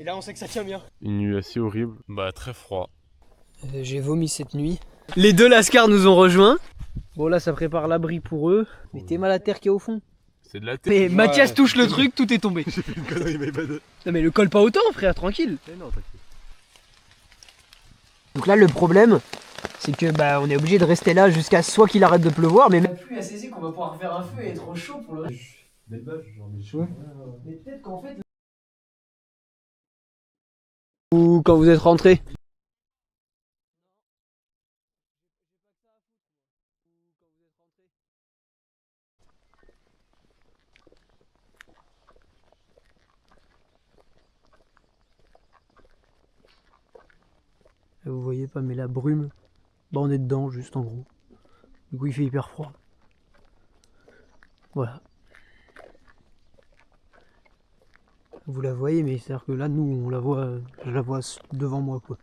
Et là on sait que ça tient bien. Une nuit assez horrible. Bah très froid. J'ai vomi cette nuit. Les deux lascars nous ont rejoints. Bon là ça prépare l'abri pour eux. Mais t'es mal à terre qui est au fond. C'est de la terre. Mais Mathias touche le truc, tout est tombé. J'ai fait une connerie, mais pas de... Non mais le colle pas autant frère, tranquille. Non, t'inquiète. Donc là le problème c'est que bah on est obligé de rester là jusqu'à soit qu'il arrête de pleuvoir, mais la pluie a cessé qu'on va pouvoir faire un feu et être au chaud pour le reste. Belle bâche, genre des cheveux. Mais peut-être qu'en fait... Ou quand vous êtes rentré. Vous voyez pas, mais la brume, bah on est dedans juste en gros. Du coup il fait hyper froid. Voilà. Vous la voyez, mais c'est-à-dire que là nous on la voit, je la vois devant moi quoi.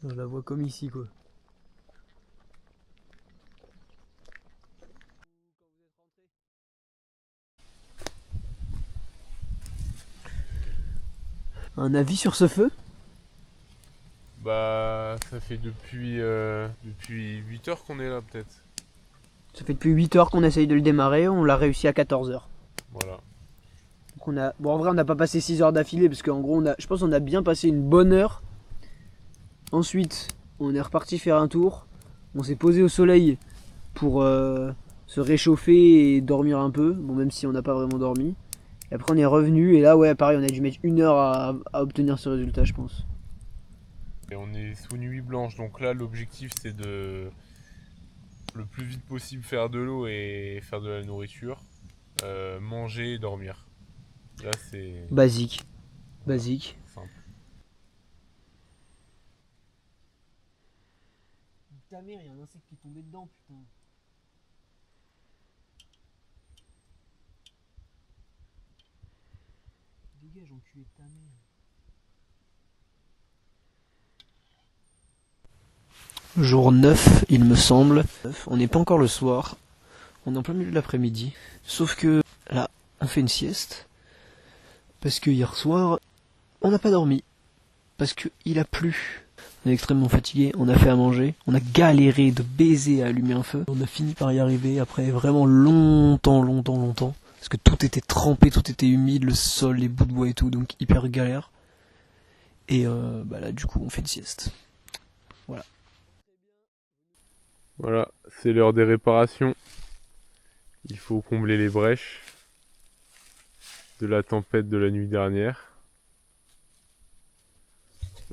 Je la vois comme ici quoi. Un avis sur ce feu? Bah ça fait depuis 8 heures qu'on est là peut-être. Ça fait depuis 8 heures qu'on essaye de le démarrer, on l'a réussi à 14 heures. Voilà. Donc on a... Bon en vrai on n'a pas passé 6 heures d'affilée parce qu'en gros je pense qu'on a bien passé une bonne heure. Ensuite on est reparti faire un tour. On s'est posé au soleil pour se réchauffer et dormir un peu. Bon même si on n'a pas vraiment dormi. Et après on est revenu et là ouais pareil on a dû mettre 1 heure à obtenir ce résultat je pense. Et on est sous nuit blanche, donc là l'objectif c'est de le plus vite possible faire de l'eau et faire de la nourriture, manger et dormir. Là c'est Basique. Basique. simple. Ta mère, il y a un insecte qui est tombé dedans putain. Dégage enculé de ta mère. Jour 9, il me semble. On n'est pas encore le soir. On est en plein milieu de l'après-midi. Sauf que là, on fait une sieste. Parce que hier soir, on n'a pas dormi. Parce que il a plu. On est extrêmement fatigué. On a fait à manger. On a galéré de baiser à allumer un feu. On a fini par y arriver après vraiment longtemps. Parce que tout était trempé, tout était humide, le sol, les bouts de bois et tout. Donc hyper galère. Et bah là, du coup, on fait une sieste. Voilà. Voilà, c'est l'heure des réparations. Il faut combler les brèches de la tempête de la nuit dernière.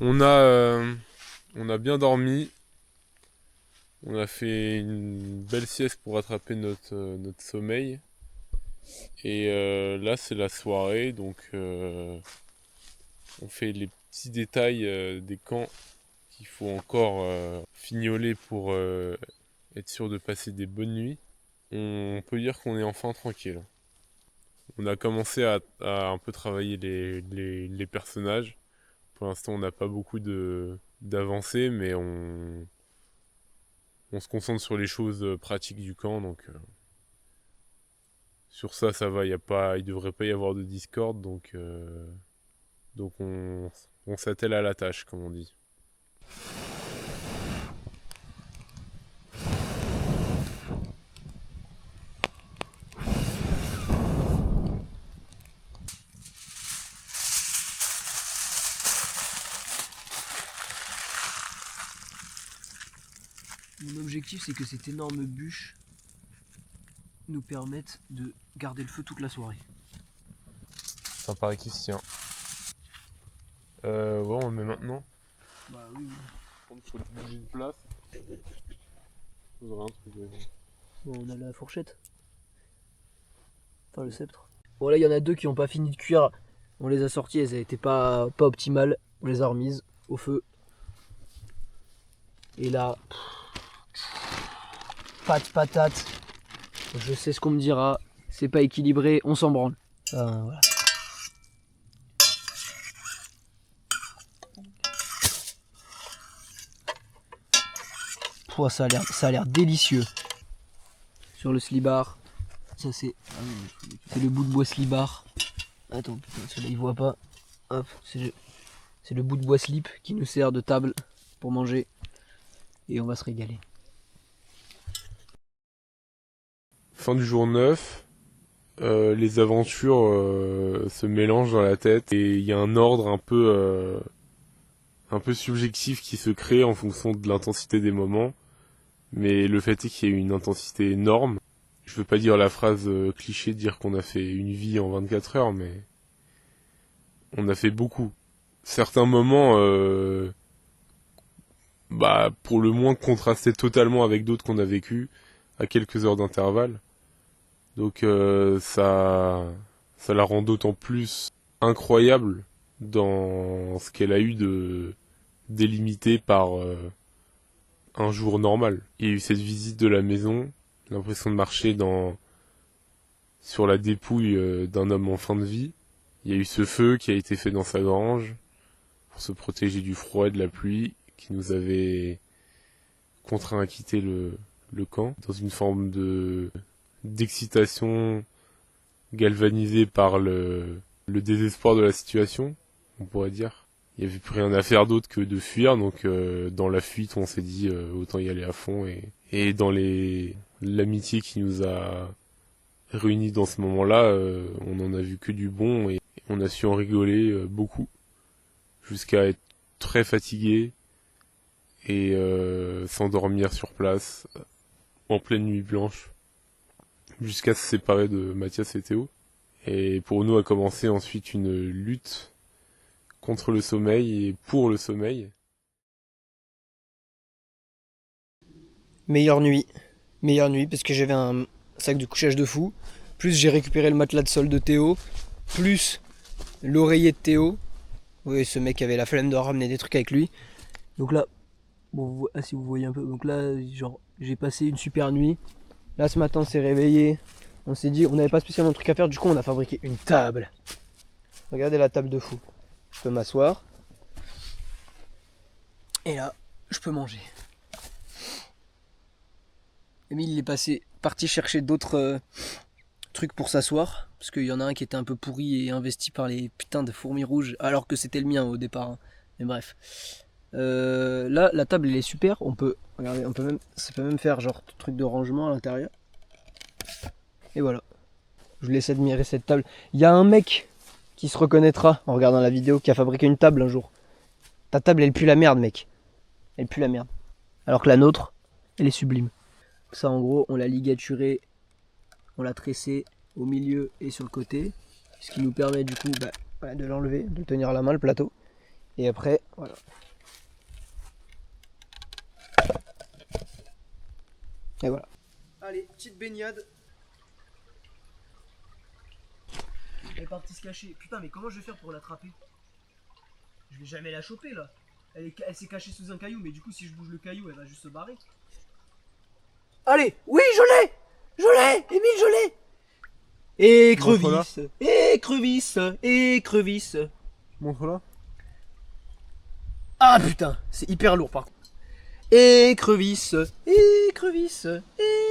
On a bien dormi. On a fait une belle sieste pour rattraper notre sommeil. Et là c'est la soirée, donc on fait les petits détails des camps qu'il faut encore fignoler pour être sûr de passer des bonnes nuits. On peut dire qu'on est enfin tranquille. On a commencé à un peu travailler les personnages. Pour l'instant, on n'a pas beaucoup d'avancées, mais on se concentre sur les choses pratiques du camp. Donc, sur ça, ça va. Il devrait pas y avoir de discorde. Donc on s'attelle à la tâche, comme on dit. Mon objectif, c'est que cette énorme bûche nous permette de garder le feu toute la soirée. Ça paraît qu'il se tient. Ouais, on le met maintenant. Bah oui. Il faut bouger une place. Faudrait un truc. Bon, on a la fourchette. Enfin, le sceptre. Bon, là, il y en a deux qui n'ont pas fini de cuire. On les a sorties, elles étaient pas optimales. On les a remises au feu. Et là, pas de patate. Je sais ce qu'on me dira. C'est pas équilibré, on s'en branle. Voilà. Pouah, ça a l'air délicieux. Sur le slibard. Ça c'est le bout de bois slibard. Attends, putain, celui-là il voit pas. Hop, c'est le bout de bois slip qui nous sert de table pour manger. Et on va se régaler. Fin du jour 9, les aventures se mélangent dans la tête et il y a un ordre un peu subjectif qui se crée en fonction de l'intensité des moments. Mais le fait est qu'il y a une intensité énorme. Je veux pas dire la phrase cliché de dire qu'on a fait une vie en 24 heures, mais on a fait beaucoup. Certains moments, pour le moins contrastaient totalement avec d'autres qu'on a vécu à quelques heures d'intervalle. Donc ça la rend d'autant plus incroyable dans ce qu'elle a eu de délimité par un jour normal. Il y a eu cette visite de la maison, l'impression de marcher sur la dépouille d'un homme en fin de vie. Il y a eu ce feu qui a été fait dans sa grange pour se protéger du froid et de la pluie qui nous avait contraint à quitter le camp dans une forme d'excitation galvanisée par le désespoir de la situation, on pourrait dire. Il n'y avait plus rien à faire d'autre que de fuir, donc dans la fuite on s'est dit autant y aller à fond et dans l'amitié qui nous a réunis dans ce moment-là, on en a vu que du bon et on a su en rigoler beaucoup jusqu'à être très fatigué et s'endormir sur place en pleine nuit blanche jusqu'à se séparer de Mathias et Théo. Et pour nous a commencé ensuite une lutte contre le sommeil et pour le sommeil. Meilleure nuit parce que j'avais un sac de couchage de fou. Plus j'ai récupéré le matelas de sol de Théo. Plus l'oreiller de Théo. Oui, ce mec avait la flemme de ramener des trucs avec lui. Donc là, bon, si vous voyez un peu, donc là, genre, j'ai passé une super nuit. Là, ce matin, on s'est réveillé. On s'est dit, on n'avait pas spécialement de truc à faire. Du coup, on a fabriqué une table. Regardez la table de fou. Je peux m'asseoir. Et là, je peux manger. Emile, il est parti chercher d'autres trucs pour s'asseoir. Parce qu'il y en a un qui était un peu pourri et investi par les putains de fourmis rouges. Alors que c'était le mien au départ. Hein. Mais bref. Là, la table, elle est super. Regardez, ça peut même faire genre truc de rangement à l'intérieur. Et voilà. Je vous laisse admirer cette table. Il y a un mec qui se reconnaîtra en regardant la vidéo qui a fabriqué une table un jour. Ta table, elle pue la merde, mec. Elle pue la merde. Alors que la nôtre, elle est sublime. Ça, en gros, on l'a ligaturé, on l'a tressé au milieu et sur le côté. Ce qui nous permet du coup de l'enlever, de tenir à la main le plateau. Et après, voilà. Et voilà. Allez, petite baignade. Elle est partie se cacher. Putain, mais comment je vais faire pour l'attraper? Je vais jamais la choper là. Elle s'est cachée sous un caillou, mais du coup, si je bouge le caillou, elle va juste se barrer. Allez, oui, je l'ai! Je l'ai! Émile, je l'ai! Écrevisse! Écrevisse! Écrevisse! Montre-la. Ah putain, c'est hyper lourd par contre. Écrevisse! Écrevisse!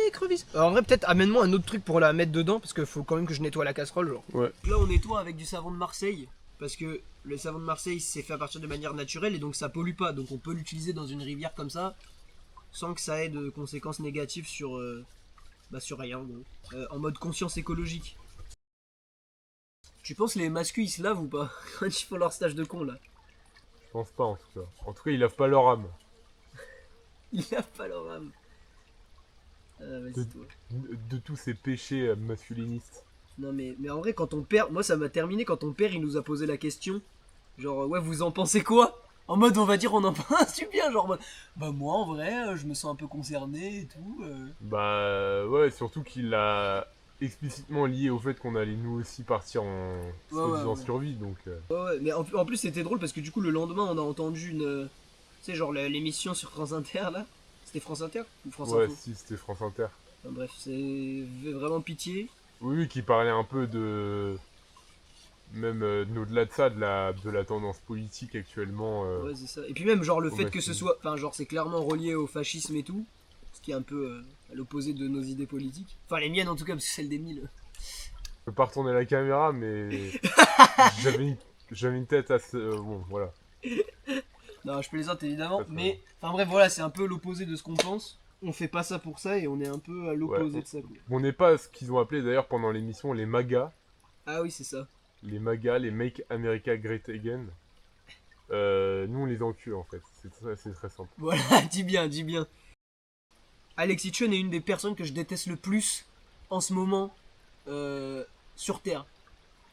Écrevisse! Alors en vrai, peut-être amène-moi un autre truc pour la mettre dedans, parce qu'il faut quand même que je nettoie la casserole, genre. Ouais. Là, on nettoie avec du savon de Marseille, parce que le savon de Marseille, c'est fait à partir de manière naturelle, et donc ça pollue pas, donc on peut l'utiliser dans une rivière comme ça, sans que ça ait de conséquences négatives sur rien en gros. En mode conscience écologique. Tu penses les masculins ils se lavent ou pas quand ils font leur stage de con là? Je pense pas en tout cas. En tout cas, ils lavent pas leur âme. Ils lavent pas leur âme. Vas-y toi. De tous ces péchés masculinistes. Non mais en vrai quand ton père, moi ça m'a terminé quand ton père il nous a posé la question. Genre ouais vous en pensez quoi? En mode on va dire on en pense bien genre en mode, bah moi en vrai je me sens un peu concerné et tout. Bah ouais, surtout qu'il l'a explicitement lié au fait qu'on allait nous aussi partir en soi-disant survie, donc... Ouais, mais en plus c'était drôle parce que du coup le lendemain on a entendu une... Tu sais genre l'émission sur France Inter là. C'était France Inter ou France Info? Ouais, si, c'était France Inter. Enfin, bref, c'est vraiment pitié. Oui, oui, qui parlait un peu de... Même au-delà de ça, de la tendance politique actuellement. Ouais, c'est ça. Et puis même genre le fait que ce soit... Enfin genre c'est clairement relié au fascisme et tout. Ce qui est un peu à l'opposé de nos idées politiques. Enfin les miennes en tout cas parce que celles des mille. peux pas retourner la caméra, mais j'avais une tête assez... bon, voilà. Non, je plaisante évidemment, Pas très mais enfin bref, voilà, c'est un peu l'opposé de ce qu'on pense. On fait pas ça pour ça et on est un peu à l'opposé Ouais. de ça, quoi. On n'est pas ce qu'ils ont appelé d'ailleurs pendant l'émission les MAGA. Ah oui, c'est ça. Les MAGA, les Make America Great Again. Nous, on les encule en fait. C'est très simple. Voilà, dis bien, dis bien. Alexis Chun est une des personnes que je déteste le plus en ce moment sur Terre.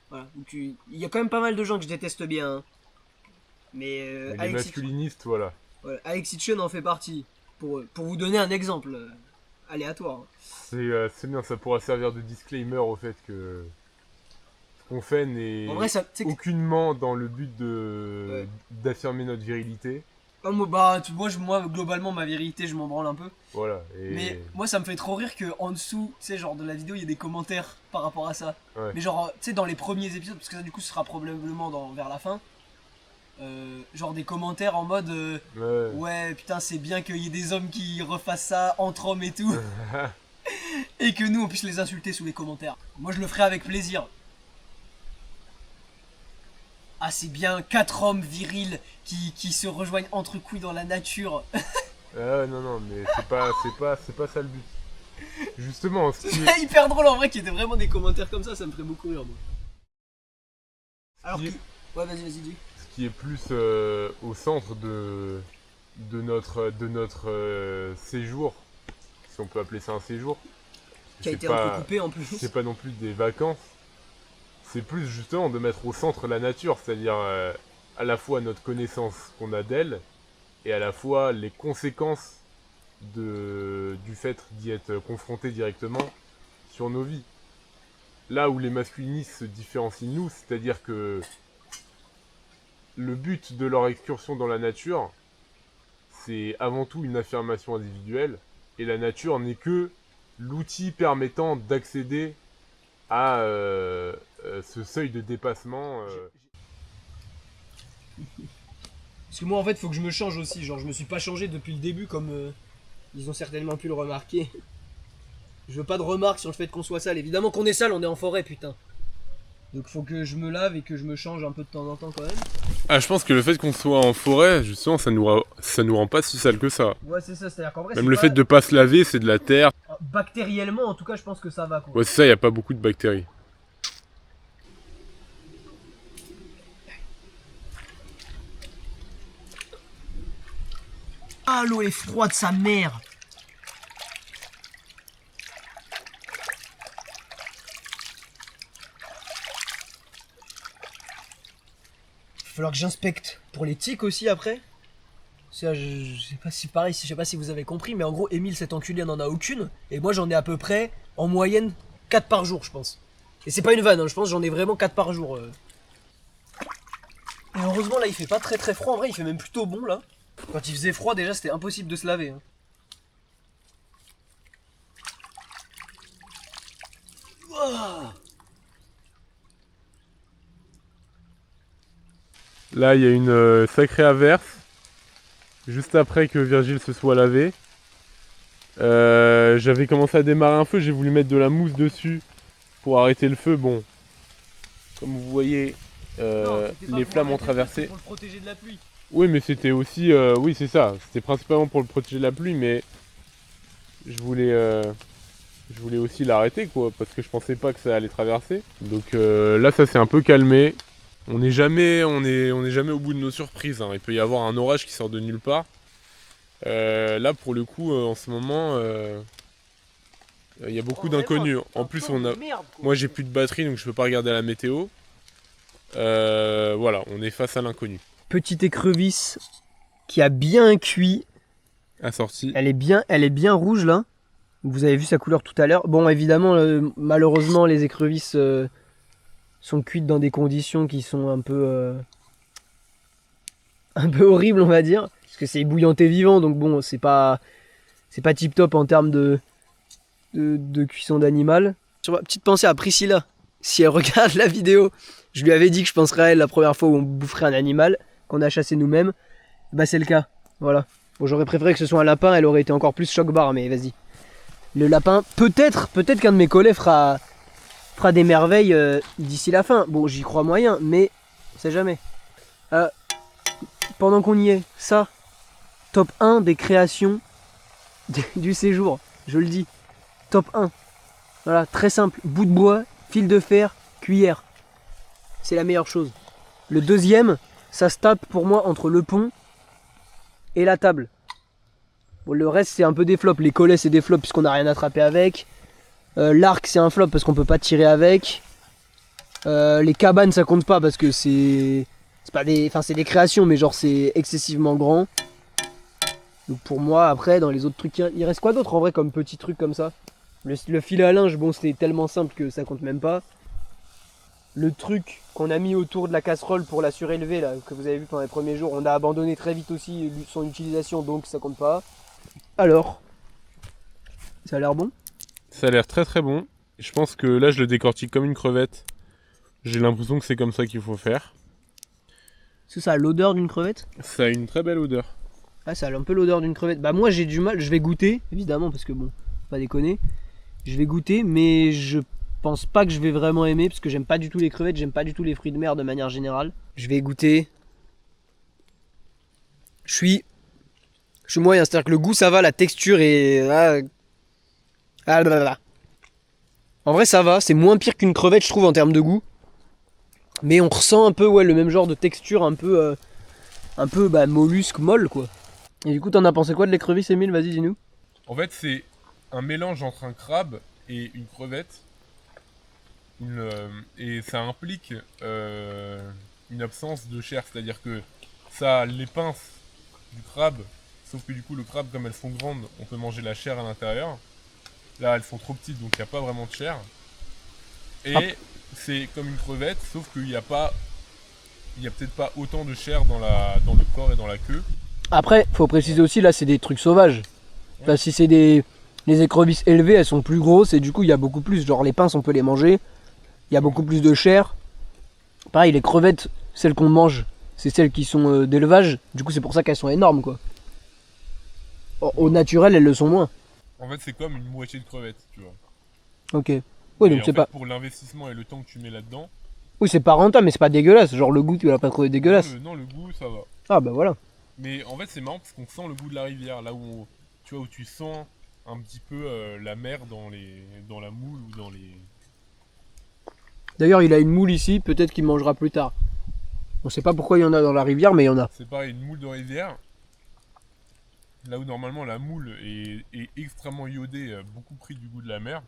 Voilà. Donc, il y a quand même pas mal de gens que je déteste bien. Hein. Mais, Mais les Alexis, masculinistes, voilà. voilà, Alexis Chun en fait partie. Pour vous donner un exemple aléatoire. C'est bien, ça pourra servir de disclaimer au fait que ce qu'on fait n'est En vrai, ça, aucunement dans le but Ouais. d'affirmer notre virilité. Oh, moi, globalement, ma vérité, je m'en branle un peu. Voilà. Et... Mais moi, ça me fait trop rire que en dessous, tu sais, genre de la vidéo, il y a des commentaires par rapport à ça. Ouais. Mais genre, tu sais, dans les premiers épisodes, parce que ça, du coup, ce sera probablement vers la fin. Genre des commentaires en mode ouais, putain, c'est bien qu'il y ait des hommes qui refassent ça entre hommes et tout. Et que nous, on puisse les insulter sous les commentaires. Moi, je le ferai avec plaisir. Ah, c'est bien 4 hommes virils qui se rejoignent entre couilles dans la nature. non, mais c'est pas ça le but. Justement, ce qui est... C'est hyper drôle en vrai qu'il y ait vraiment des commentaires comme ça me ferait beaucoup rire, moi. Alors que... Ouais, vas-y, dis. Ce qui est plus au centre de notre séjour, si on peut appeler ça un séjour. Qui a été un peu coupé en plus. C'est pas non plus des vacances. C'est plus justement de mettre au centre la nature, c'est-à-dire à la fois notre connaissance qu'on a d'elle et à la fois les conséquences du fait d'y être confronté directement sur nos vies. Là où les masculinistes se différencient de nous, c'est-à-dire que le but de leur excursion dans la nature, c'est avant tout une affirmation individuelle, et la nature n'est que l'outil permettant d'accéder à ce seuil de dépassement. Parce que moi, en fait, faut que je me change aussi. Genre, je me suis pas changé depuis le début, comme ils ont certainement pu le remarquer. Je veux pas de remarques sur le fait qu'on soit sale. Évidemment qu'on est sale, on est en forêt, putain. Donc faut que je me lave et que je me change un peu de temps en temps quand même. Ah, je pense que le fait qu'on soit en forêt, justement, ça nous rend pas si sale que ça. Ouais, c'est ça, c'est-à-dire qu'en vrai, Même le fait de pas se laver, c'est de la terre. Bactériellement, en tout cas, je pense que ça va, quoi. Ouais, c'est ça, y a pas beaucoup de bactéries. Ah, l'eau est froide, sa mère. Il va falloir que j'inspecte pour les tiques aussi après. Ça, je sais pas si pareil, je sais pas si vous avez compris, mais en gros, Émile, cet enculé, n'en a aucune. Et moi, j'en ai à peu près, en moyenne, 4 par jour, je pense. Et c'est pas une vanne, hein, je pense que j'en ai vraiment 4 par jour. Et heureusement, là, il fait pas très très froid. En vrai, il fait même plutôt bon, là. Quand il faisait froid, déjà, c'était impossible de se laver. Hein. Ouah. Là, il y a une sacrée averse. Juste après que Virgile se soit lavé. J'avais commencé à démarrer un feu, j'ai voulu mettre de la mousse dessus pour arrêter le feu. Bon, comme vous voyez, les flammes ont traversé. Pour le protéger de la pluie. Oui, mais c'était aussi... oui, c'est ça. C'était principalement pour le protéger de la pluie, mais je voulais aussi l'arrêter, quoi, parce que je pensais pas que ça allait traverser. Donc là, ça s'est un peu calmé. On n'est jamais au bout de nos surprises. Hein. Il peut y avoir un orage qui sort de nulle part. Là, pour le coup, en ce moment, il y a beaucoup d'inconnus. En plus, moi, j'ai plus de batterie, donc je peux pas regarder la météo. Voilà, on est face à l'inconnu. Petite écrevisse qui a bien cuit. Assortie. Elle est bien rouge là. Vous avez vu sa couleur tout à l'heure. Bon, évidemment, malheureusement, les écrevisses sont cuites dans des conditions qui sont un peu horribles, on va dire, parce que c'est ébouillanté vivant. Donc bon, c'est pas tip top en termes de cuisson d'animal. Sur ma petite pensée à Priscilla, si elle regarde la vidéo, je lui avais dit que je penserais à elle la première fois où on boufferait un animal qu'on a chassé nous-mêmes. Bah c'est le cas. Voilà. Bon, j'aurais préféré que ce soit un lapin, elle aurait été encore plus choc-barre, mais vas-y. Le lapin, peut-être qu'un de mes collègues fera fera des merveilles d'ici la fin. Bon, j'y crois moyen, mais on sait jamais. Pendant qu'on y est, ça, top 1 des créations du séjour, je le dis. Top 1. Voilà, très simple. Bout de bois, fil de fer, cuillère. C'est la meilleure chose. Le deuxième, ça se tape pour moi entre le pont et la table. Bon, le reste, c'est un peu des flops. Les collets, c'est des flops puisqu'on n'a rien attrapé avec. L'arc, c'est un flop parce qu'on peut pas tirer avec. Les cabanes, ça compte pas parce que c'est pas des, enfin c'est des créations, mais genre c'est excessivement grand. Donc pour moi, après, dans les autres trucs, il reste quoi d'autre en vrai comme petit truc comme ça? Le filet à linge, bon, c'était tellement simple que ça compte même pas. Le truc qu'on a mis autour de la casserole pour la surélever, là, que vous avez vu pendant les premiers jours, on a abandonné très vite aussi son utilisation, donc ça compte pas. Alors, ça a l'air bon? Ça a l'air très très bon. Je pense que là, je le décortique comme une crevette. J'ai l'impression que c'est comme ça qu'il faut faire. Est-ce que ça a l'odeur d'une crevette? Ça a une très belle odeur. Ah, ça a un peu l'odeur d'une crevette. Bah moi j'ai du mal, je vais goûter, évidemment, parce que bon, pas déconner. Je vais goûter, mais je pense pas que je vais vraiment aimer, parce que j'aime pas du tout les crevettes, j'aime pas du tout les fruits de mer de manière générale. Je vais goûter. Je suis moyen, c'est-à-dire que le goût ça va, la texture est... Ah là là. En vrai ça va, c'est moins pire qu'une crevette je trouve en termes de goût. Mais on ressent un peu ouais, le même genre de texture, un peu bah, mollusque molle quoi. Et du coup t'en as pensé quoi de l'écrevisse Émile? Vas-y dis-nous. En fait, c'est un mélange entre un crabe et une crevette. Et ça implique une absence de chair. C'est-à-dire que ça a les pinces du crabe. Sauf que du coup, le crabe, comme elles sont grandes, on peut manger la chair à l'intérieur. Là, elles sont trop petites, donc il n'y a pas vraiment de chair. Et c'est comme une crevette, sauf qu'il n'y a pas... Il n'y a peut-être pas autant de chair dans le corps et dans la queue. Après, faut préciser aussi, là c'est des trucs sauvages. Ouais. Enfin, si c'est les écrevisses élevées, elles sont plus grosses et du coup il y a beaucoup plus. Genre les pinces, on peut les manger. Il y a beaucoup plus de chair. Pareil, les crevettes, celles qu'on mange, c'est celles qui sont d'élevage. Du coup, c'est pour ça qu'elles sont énormes quoi. Au naturel, elles le sont moins. En fait, c'est comme une moitié de crevette, tu vois. Ok. Oui, donc c'est pas. Pour l'investissement et le temps que tu mets là-dedans. Oui, c'est pas rentable, mais c'est pas dégueulasse. Genre le goût, tu l'as pas trouvé dégueulasse. Non, le goût, ça va. Ah bah voilà. Mais en fait, c'est marrant parce qu'on sent le goût de la rivière, là où tu vois, où tu sens un petit peu la mer dans la moule ou dans les. D'ailleurs, il a une moule ici, peut-être qu'il mangera plus tard. On sait pas pourquoi il y en a dans la rivière, mais il y en a. C'est pareil, une moule de rivière. Là où normalement la moule est extrêmement iodée, beaucoup pris du goût de la mer.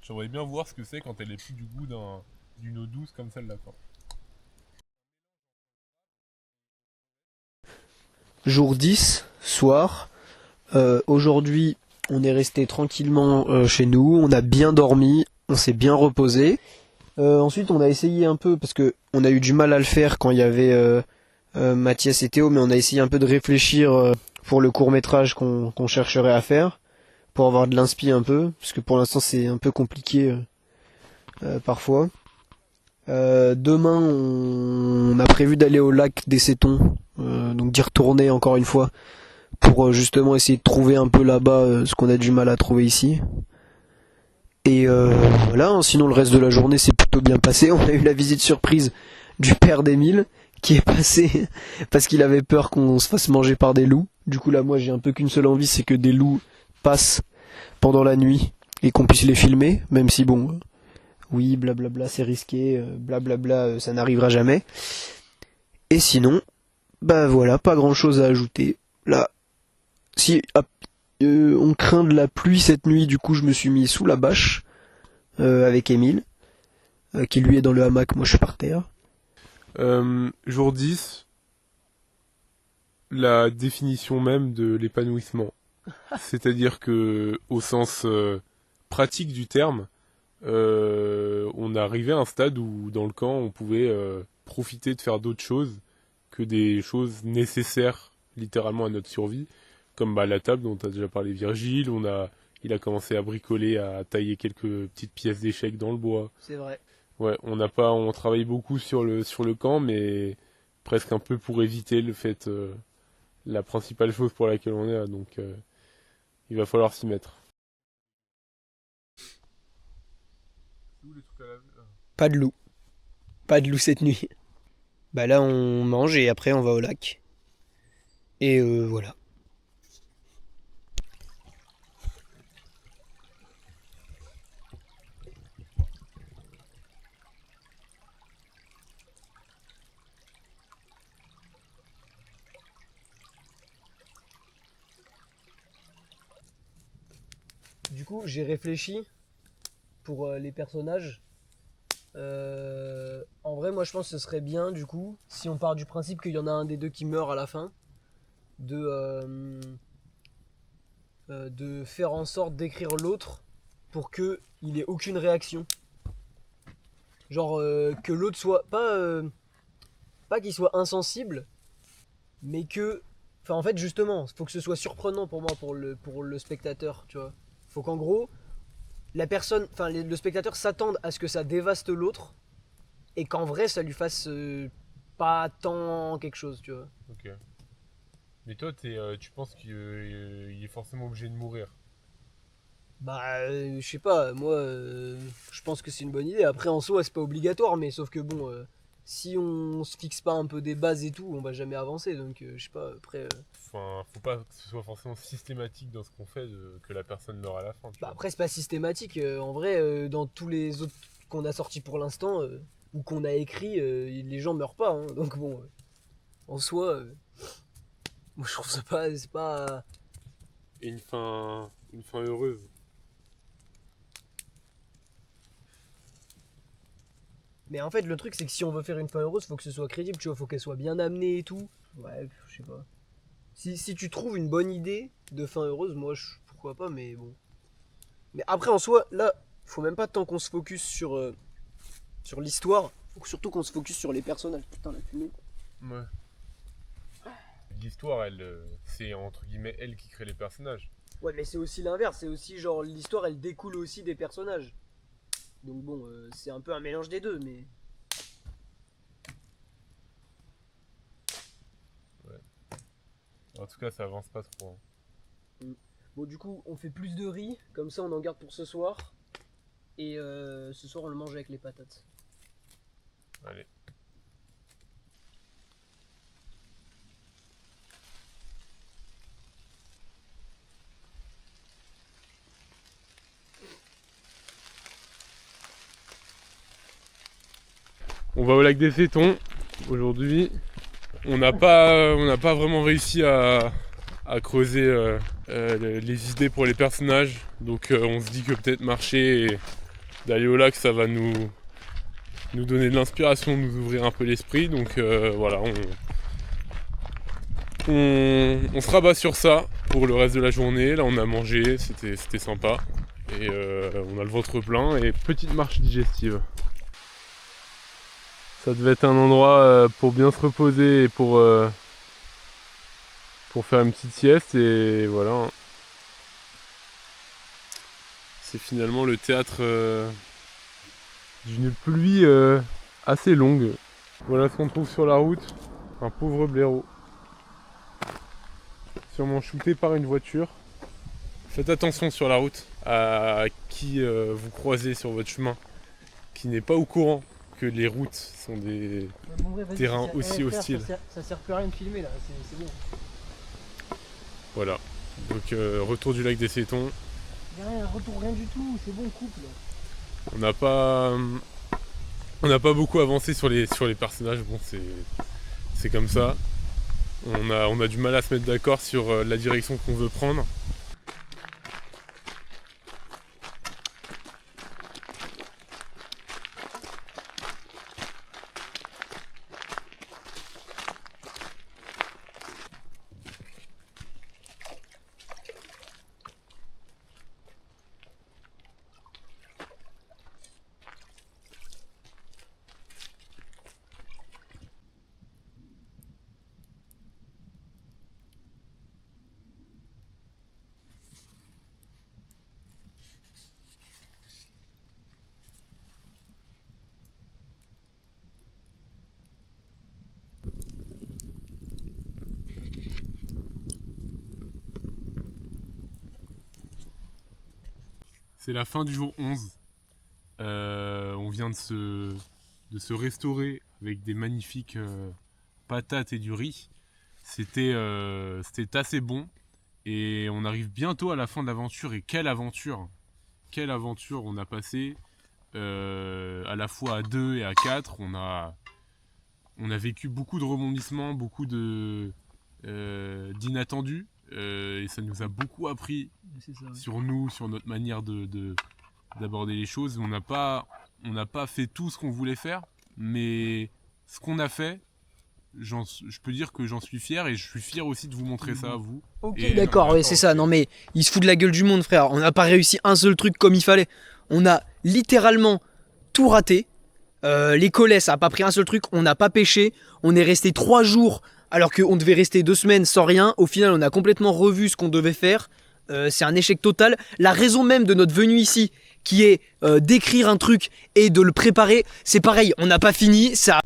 J'aimerais bien voir ce que c'est quand elle est pris du goût d'une eau douce comme celle-là, quoi. Jour 10, soir. Aujourd'hui, on est resté tranquillement chez nous, on a bien dormi, on s'est bien reposé. Ensuite, on a essayé un peu, parce que on a eu du mal à le faire quand il y avait Mathias et Théo, mais on a essayé un peu de réfléchir pour le court-métrage qu'on chercherait à faire, pour avoir de l'inspi un peu, parce que pour l'instant c'est un peu compliqué parfois. Demain, on a prévu d'aller au lac des Sétons, donc d'y retourner encore une fois, pour justement essayer de trouver un peu là-bas ce qu'on a du mal à trouver ici. Et voilà, hein, sinon le reste de la journée s'est plutôt bien passé. On a eu la visite surprise du père d'Émile qui est passé parce qu'il avait peur qu'on se fasse manger par des loups. Du coup là moi j'ai un peu qu'une seule envie, c'est que des loups passent pendant la nuit et qu'on puisse les filmer, même si bon, oui blablabla c'est risqué, blablabla ça n'arrivera jamais. Et sinon, bah voilà, pas grand chose à ajouter. Là, si on craint de la pluie cette nuit, du coup je me suis mis sous la bâche avec Émile, qui lui est dans le hamac, moi je suis par terre. Jour 10, la définition même de l'épanouissement. C'est-à-dire que, au sens pratique du terme, on est arrivé à un stade où, dans le camp, on pouvait profiter de faire d'autres choses que des choses nécessaires, littéralement, à notre survie. Comme la table dont tu as déjà parlé Virgile, il a commencé à bricoler, à tailler quelques petites pièces d'échecs dans le bois. C'est vrai. Ouais, on travaille beaucoup sur le camp, mais presque un peu pour éviter le fait, la principale chose pour laquelle on est là, donc il va falloir s'y mettre. C'est où les trucs à laver ? Pas de loup. Pas de loup cette nuit. Bah là on mange et après on va au lac. Et voilà. Du coup, j'ai réfléchi pour les personnages. En vrai, moi je pense que ce serait bien, du coup, si on part du principe qu'il y en a un des deux qui meurt à la fin, de faire en sorte d'écrire l'autre pour que il ait aucune réaction. Genre que l'autre soit pas qu'il soit insensible, mais que, enfin en fait justement, faut que ce soit surprenant pour moi pour le spectateur, tu vois. Faut qu'en gros la personne, enfin le spectateur s'attende à ce que ça dévaste l'autre et qu'en vrai ça lui fasse pas tant quelque chose, tu vois. Ok. Mais toi, tu penses qu'il est forcément obligé de mourir? Bah, je sais pas, moi, je pense que c'est une bonne idée. Après, en soi, c'est pas obligatoire, mais sauf que bon, si on se fixe pas un peu des bases et tout, on va jamais avancer. Donc, je sais pas, après. Enfin, faut pas que ce soit forcément systématique dans ce qu'on fait que la personne meurt à la fin, tu Bah, vois. après, c'est pas systématique. En vrai, dans tous les autres qu'on a sortis pour l'instant, ou qu'on a écrit, les gens meurent pas. Hein. Donc, bon, en soi, moi, je trouve ça pas. C'est pas. Et une fin heureuse. Mais en fait, le truc, c'est que si on veut faire une fin heureuse, faut que ce soit crédible, tu vois, faut qu'elle soit bien amenée et tout. Ouais, je sais pas. Si tu trouves une bonne idée de fin heureuse, moi, pourquoi pas, mais bon. Mais après, en soi, là, faut même pas tant qu'on se focus sur l'histoire, faut surtout qu'on se focus sur les personnages. Putain, la fumée. Ouais. L'histoire, c'est entre guillemets elle qui crée les personnages. Ouais, mais c'est aussi l'inverse, c'est aussi genre l'histoire, elle découle aussi des personnages. Donc bon, c'est un peu un mélange des deux, mais. Ouais. En tout cas, ça avance pas trop, hein. Mm. Bon, du coup, on fait plus de riz, comme ça on en garde pour ce soir. Et ce soir, on le mange avec les patates. Allez. On va au lac des Fétons aujourd'hui. On n'a pas vraiment réussi à creuser les idées pour les personnages. Donc on se dit que peut-être marcher et d'aller au lac, ça va nous donner de l'inspiration, nous ouvrir un peu l'esprit. Donc voilà, on se rabat sur ça pour le reste de la journée. Là on a mangé, c'était sympa. Et on a le ventre plein et petite marche digestive. Ça devait être un endroit pour bien se reposer et pour faire une petite sieste et voilà. C'est finalement le théâtre d'une pluie assez longue. Voilà ce qu'on trouve sur la route, un pauvre blaireau. Sûrement shooté par une voiture. Faites attention sur la route à qui vous croisez sur votre chemin, qui n'est pas au courant que les routes sont des terrains aussi hostiles. Ça sert plus à rien de filmer là, c'est bon. Voilà. Donc retour du lac des Fétons. Y'a rien, retour rien du tout, c'est bon, couple. On n'a pas beaucoup avancé sur les personnages. Bon, c'est comme ça. On a du mal à se mettre d'accord sur la direction qu'on veut prendre. C'est la fin du jour 11. On vient de se restaurer avec des magnifiques patates et du riz. C'était assez bon. Et on arrive bientôt à la fin de l'aventure. Et quelle aventure! Quelle aventure on a passé à la fois à 2 et à 4. On a vécu beaucoup de rebondissements, beaucoup d'inattendus. Et ça nous a beaucoup appris sur nous, sur notre manière d'aborder les choses. On n'a pas fait tout ce qu'on voulait faire, mais ce qu'on a fait, je peux dire que j'en suis fier, et je suis fier aussi de vous montrer ça à vous. Ok, Et d'accord, ouais, c'est ça. Non, mais il se fout de la gueule du monde, frère. On n'a pas réussi un seul truc comme il fallait. On a littéralement tout raté. Les collets, ça a pas pris un seul truc. On n'a pas pêché. On est resté 3 jours alors qu'on devait rester 2 semaines sans rien. Au final, on a complètement revu ce qu'on devait faire. C'est un échec total. La raison même de notre venue ici, qui est d'écrire un truc et de le préparer, c'est pareil. On n'a pas fini. Ça.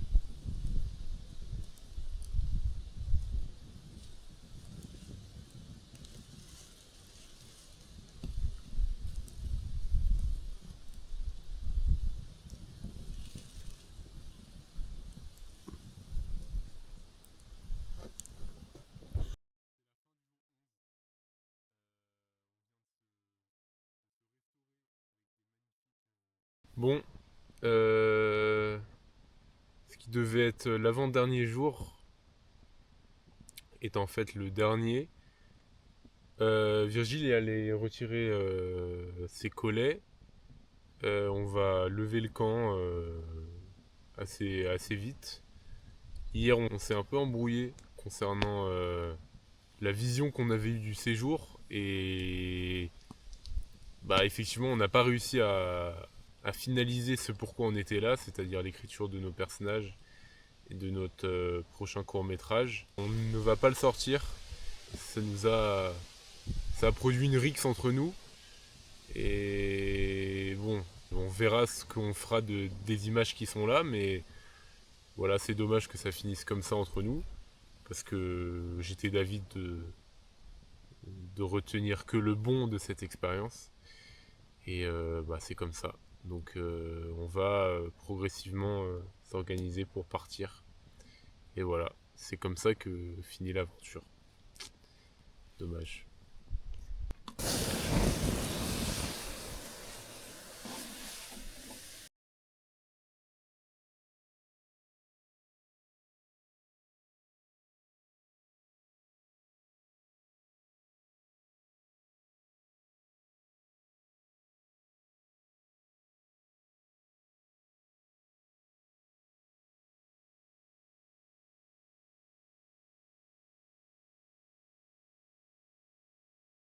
Bon, ce qui devait être l'avant-dernier jour est en fait le dernier. Virgile est allé retirer ses collets. On va lever le camp assez vite. Hier, on s'est un peu embrouillé concernant la vision qu'on avait eue du séjour. Et bah, effectivement, on n'a pas réussi à finaliser ce pourquoi on était là, c'est-à-dire l'écriture de nos personnages et de notre prochain court-métrage. On ne va pas le sortir. Ça a produit une rixe entre nous. Et bon, on verra ce qu'on fera des images qui sont là, mais voilà, c'est dommage que ça finisse comme ça entre nous, parce que j'étais d'avis de retenir que le bon de cette expérience. Et bah, c'est comme ça. Donc on va progressivement s'organiser pour partir. Et voilà, c'est comme ça que finit l'aventure. Dommage.